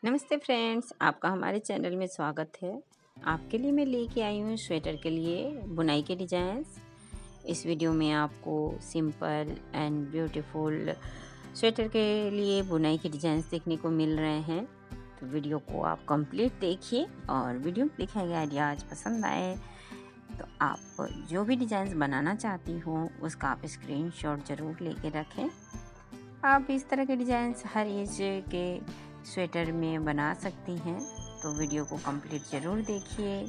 नमस्ते फ्रेंड्स, आपका हमारे चैनल में स्वागत है। आपके लिए मैं लेके आई हूँ स्वेटर के लिए बुनाई के डिजाइन्स। इस वीडियो में आपको सिंपल एंड ब्यूटीफुल स्वेटर के लिए बुनाई के डिजाइन्स देखने को मिल रहे हैं। तो वीडियो को आप कंप्लीट देखिए और वीडियो में दिखाए गए आइडियाज पसंद आए तो आप जो भी डिजाइन्स बनाना चाहती हो उसका आप स्क्रीनशॉट ज़रूर लेके रखें। आप इस तरह के डिजाइन्स हर एज के स्वेटर में बना सकती हैं, तो वीडियो को कंप्लीट ज़रूर देखिए।